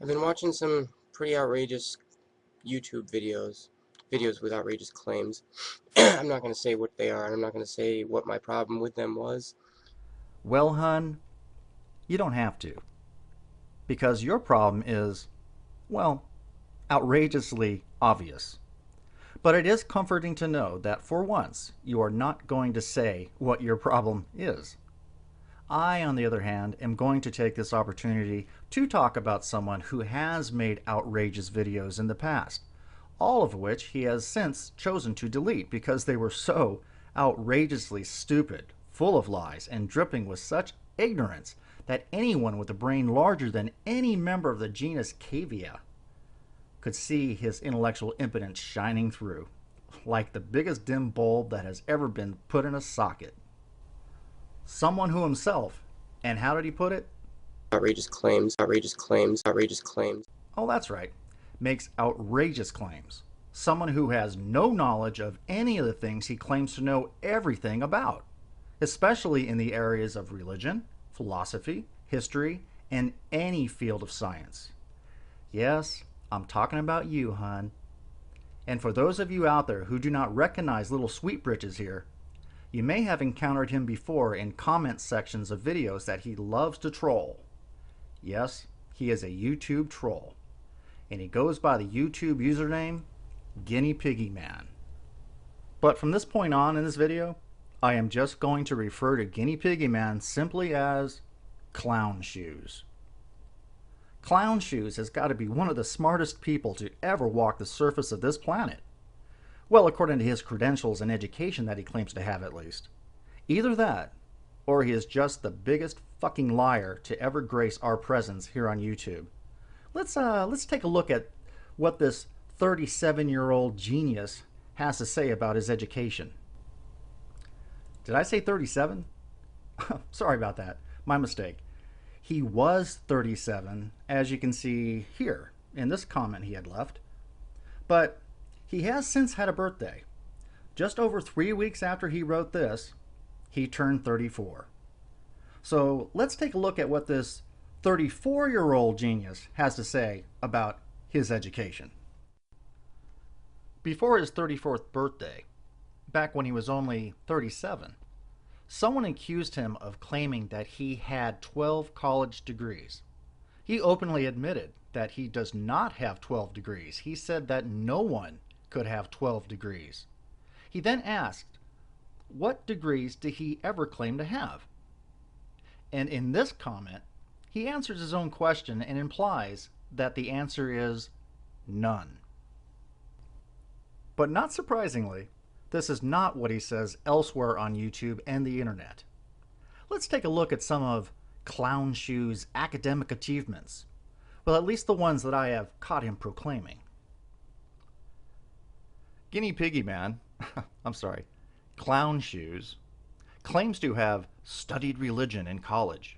I've been watching some pretty outrageous YouTube videos with outrageous claims. I'm not going to say what they are, and I'm not going to say what my problem with them was. Well, hun, you don't have to. Because your problem is, well, outrageously obvious. But it is comforting to know that for once you are not going to say what your problem is. I, on the other hand, am going to take this opportunity to talk about someone who has made outrageous videos in the past, all of which he has since chosen to delete because they were so outrageously stupid, full of lies, and dripping with such ignorance that anyone with a brain larger than any member of the genus Cavia could see his intellectual impotence shining through, like the biggest dim bulb that has ever been put in a socket. Someone who himself, and how did he put it? Outrageous claims, outrageous claims, outrageous claims. Oh, that's right, makes outrageous claims. Someone who has no knowledge of any of the things he claims to know everything about, especially in the areas of religion, philosophy, history, and any field of science. Yes, I'm talking about you, hun. And for those of you out there who do not recognize little Sweetbritches here, you may have encountered him before in comment sections of videos that he loves to troll. Yes, he is a YouTube troll. And he goes by the YouTube username Guinea Piggy Man. But from this point on in this video, I am just going to refer to Guinea Piggy Man simply as Clown Shoes. Clown Shoes has got to be one of the smartest people to ever walk the surface of this planet. Well, according to his credentials and education that he claims to have at least. Either that, or he is just the biggest fucking liar to ever grace our presence here on YouTube. Let's take a look at what this 37-year-old genius has to say about his education. Did I say 37? Sorry about that. My mistake. He was 37, as you can see here in this comment he had left. But he has since had a birthday. Just over 3 weeks after he wrote this, he turned 34. So let's take a look at what this 34-year-old genius has to say about his education. Before his 34th birthday, back when he was only 37, someone accused him of claiming that he had 12 college degrees. He openly admitted that he does not have 12 degrees. He said that no one could have 12 degrees. He then asked, what degrees did he ever claim to have? And in this comment, he answers his own question and implies that the answer is none. But not surprisingly, this is not what he says elsewhere on YouTube and the internet. Let's take a look at some of Clown Shoe's academic achievements. Well, at least the ones that I have caught him proclaiming. Guinea Piggy Man, Clown Shoes, claims to have studied religion in college,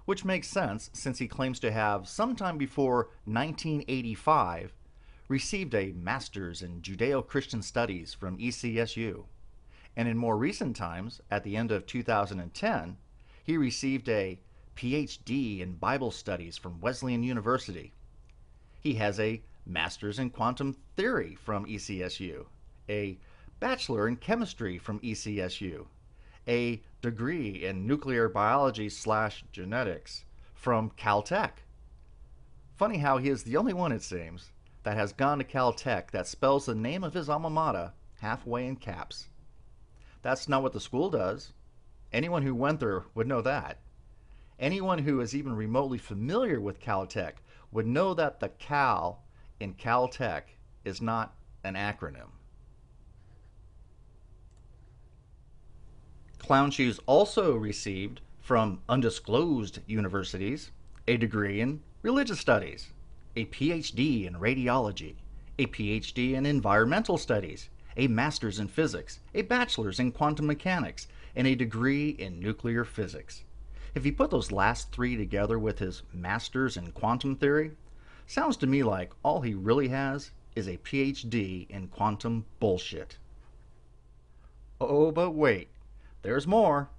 which makes sense since he claims to have, sometime before 1985, received a master's in Judeo-Christian studies from ECSU, and in more recent times, at the end of 2010, he received a PhD in Bible studies from Wesleyan University. He has a master's in quantum theory from ECSU, a bachelor in chemistry from ECSU, a degree in nuclear biology/genetics from Caltech. Funny how he is the only one, it seems, that has gone to Caltech that spells the name of his alma mater halfway in caps. That's not what the school does. Anyone who went there would know that. Anyone who is even remotely familiar with Caltech would know that the Cal in Caltech is not an acronym. Clown Shoes also received from undisclosed universities a degree in religious studies, a PhD in radiology, a PhD in environmental studies, a master's in physics, a bachelor's in quantum mechanics, and a degree in nuclear physics. If you put those last three together with his master's in quantum theory, sounds to me like all he really has is a PhD in quantum bullshit. Oh, but wait, there's more.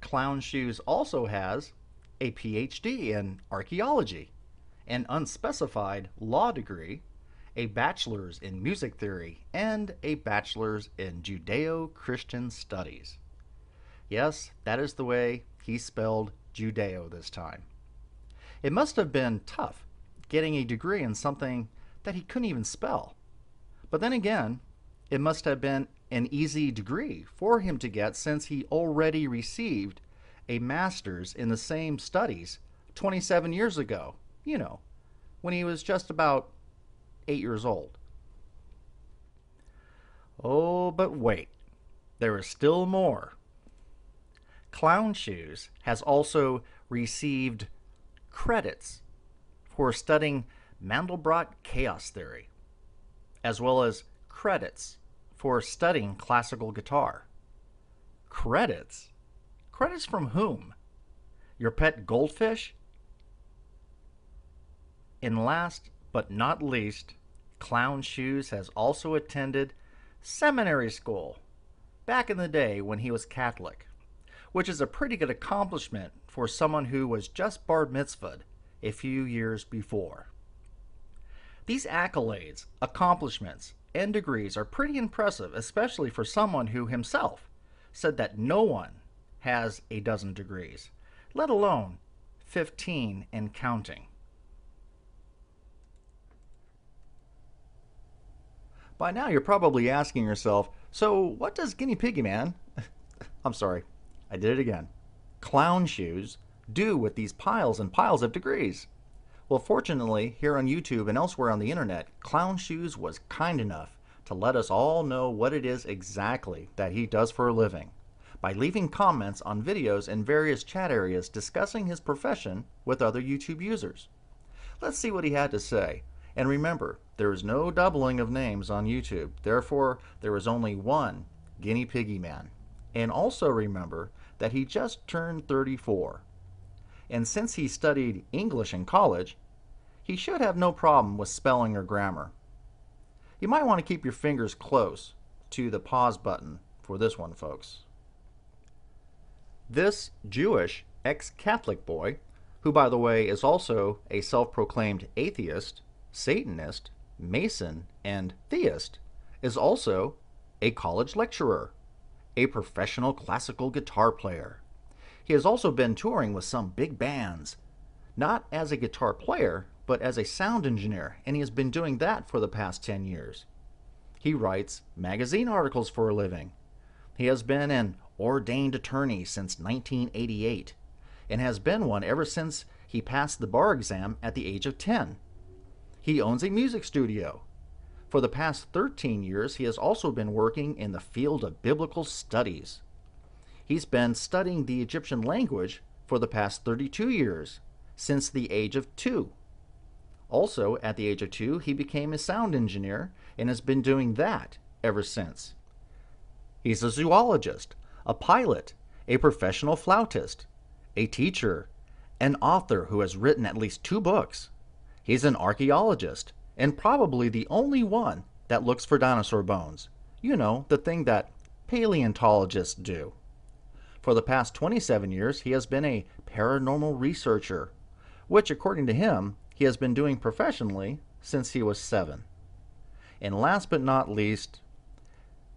Clown Shoes also has a PhD in archaeology, an unspecified law degree, a bachelor's in music theory, and a bachelor's in Judeo-Christian studies. Yes, that is the way he spelled Judeo this time. It must have been tough getting a degree in something that he couldn't even spell. But then again, it must have been an easy degree for him to get since he already received a master's in the same studies 27 years ago, when he was just about 8 years old. Oh, but wait, there is still more. Clown Shoes has also received credits for studying Mandelbrot chaos theory, as well as credits for studying classical guitar. Credits? Credits from whom? Your pet goldfish? And last but not least, Clown Shoes has also attended seminary school back in the day when he was Catholic, which is a pretty good accomplishment for someone who was just bar mitzvahed a few years before. These accolades, accomplishments, and degrees are pretty impressive, especially for someone who himself said that no one has a dozen degrees, let alone 15 and counting. By now you're probably asking yourself, so what does Guinea Piggy Man, I'm sorry, I did it again, Clown Shoes, do with these piles and piles of degrees? Well, fortunately, here on YouTube and elsewhere on the internet, Clown Shoes was kind enough to let us all know what it is exactly that he does for a living by leaving comments on videos in various chat areas discussing his profession with other YouTube users. Let's see what he had to say. And remember, there is no doubling of names on YouTube. Therefore, there is only one Guinea Piggy Man. And also remember that he just turned 34. And since he studied English in college, he should have no problem with spelling or grammar. You might want to keep your fingers close to the pause button for this one, folks. This Jewish ex-Catholic boy, who by the way is also a self-proclaimed atheist, Satanist, Mason, and theist, is also a college lecturer, a professional classical guitar player. He has also been touring with some big bands, not as a guitar player, but as a sound engineer, and he has been doing that for the past 10 years. He writes magazine articles for a living. He has been an ordained attorney since 1988, and has been one ever since he passed the bar exam at the age of 10. He owns a music studio. For the past 13 years, he has also been working in the field of biblical studies. He's been studying the Egyptian language for the past 32 years, since the age of 2. Also, at the age of 2, he became a sound engineer and has been doing that ever since. He's a zoologist, a pilot, a professional flautist, a teacher, an author who has written at least 2 books. He's an archaeologist, and probably the only one that looks for dinosaur bones. You know, the thing that paleontologists do. For the past 27 years, he has been a paranormal researcher, which, according to him, he has been doing professionally since he was 7. And last but not least,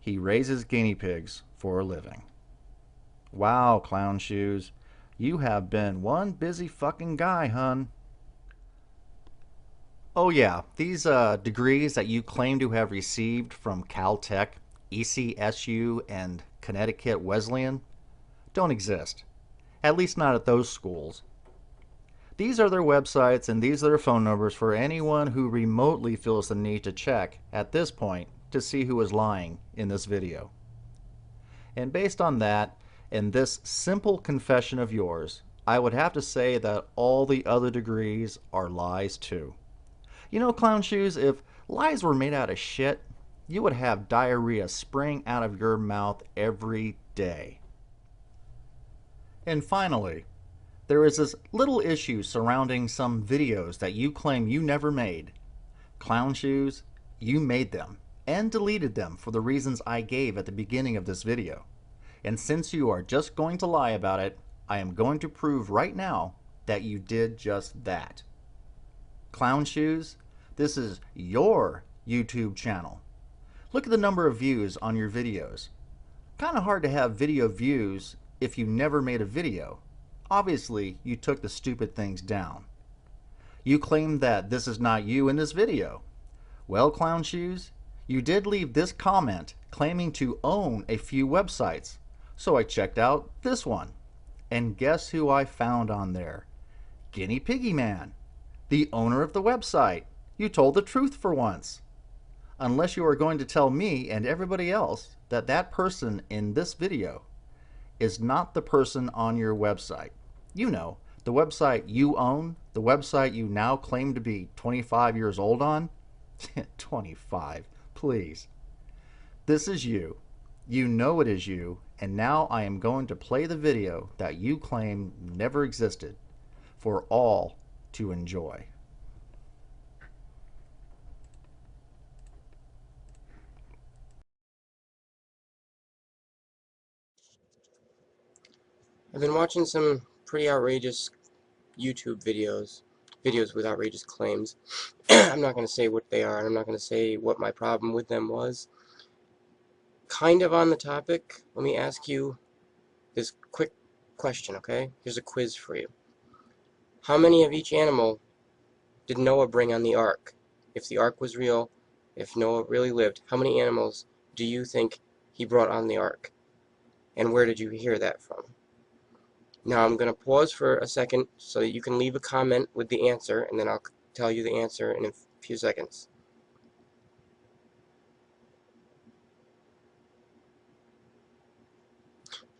he raises guinea pigs for a living. Wow, Clown Shoes, you have been one busy fucking guy, hun. Oh yeah, these degrees that you claim to have received from Caltech, ECSU, and Connecticut Wesleyan don't exist. At least not at those schools. These are their websites and these are their phone numbers for anyone who remotely feels the need to check at this point to see who is lying in this video. And based on that, and this simple confession of yours, I would have to say that all the other degrees are lies too. You know, Clown Shoes, if lies were made out of shit, you would have diarrhea spraying out of your mouth every day. And finally, there is this little issue surrounding some videos that you claim you never made. Clown Shoes, you made them and deleted them for the reasons I gave at the beginning of this video. And since you are just going to lie about it, I am going to prove right now that you did just that. Clown Shoes, this is your YouTube channel. Look at the number of views on your videos. Kind of hard to have video views if you never made a video. Obviously, you took the stupid things down. You claim that this is not you in this video. Well, Clown Shoes, you did leave this comment claiming to own a few websites. So I checked out this one. And guess who I found on there? Guinea Piggy Man, the owner of the website. You told the truth for once. Unless you are going to tell me and everybody else that that person in this video is not the person on your website. You know, the website you own, the website you now claim to be 25 years old on. 25, please. This is you. You know it is you, and now I am going to play the video that you claim never existed for all to enjoy. I've been watching some pretty outrageous YouTube videos with outrageous claims. I'm not going to say what they are, and I'm not going to say what my problem with them was. Kind of on the topic, let me ask you this quick question, okay? Here's a quiz for you. How many of each animal did Noah bring on the ark? If the ark was real, if Noah really lived, how many animals do you think he brought on the ark? And where did you hear that from? Now I'm going to pause for a second so that you can leave a comment with the answer, and then I'll tell you the answer in a few seconds.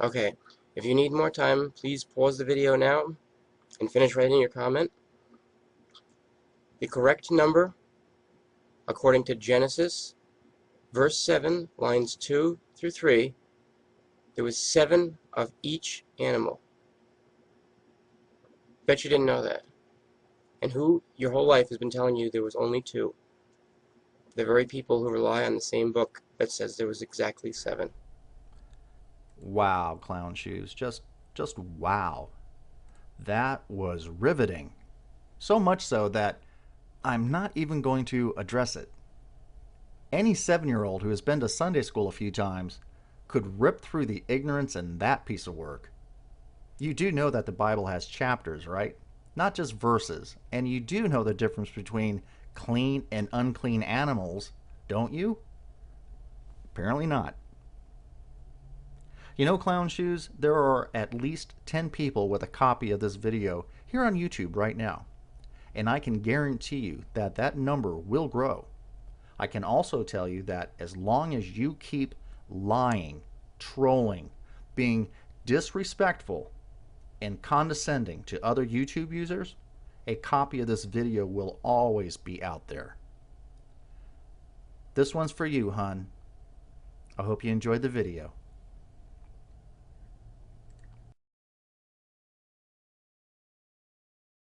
Okay, if you need more time, please pause the video now and finish writing your comment. The correct number, according to Genesis, verse 7, lines 2 through 3, there was 7 of each animal. Bet you didn't know that. And who your whole life has been telling you there was only 2? The very people who rely on the same book that says there was exactly 7. Wow, Clown Shoes, just wow. That was riveting. So much so that I'm not even going to address it. Any 7-year-old who has been to Sunday school a few times could rip through the ignorance in that piece of work. You do know that the Bible has chapters, right? Not just verses. And you do know the difference between clean and unclean animals, don't you? Apparently not. You know, Clown Shoes, there are at least 10 people with a copy of this video here on YouTube right now. And I can guarantee you that that number will grow. I can also tell you that as long as you keep lying, trolling, being disrespectful, and condescending to other YouTube users, a copy of this video will always be out there. This one's for you, hun. I hope you enjoyed the video.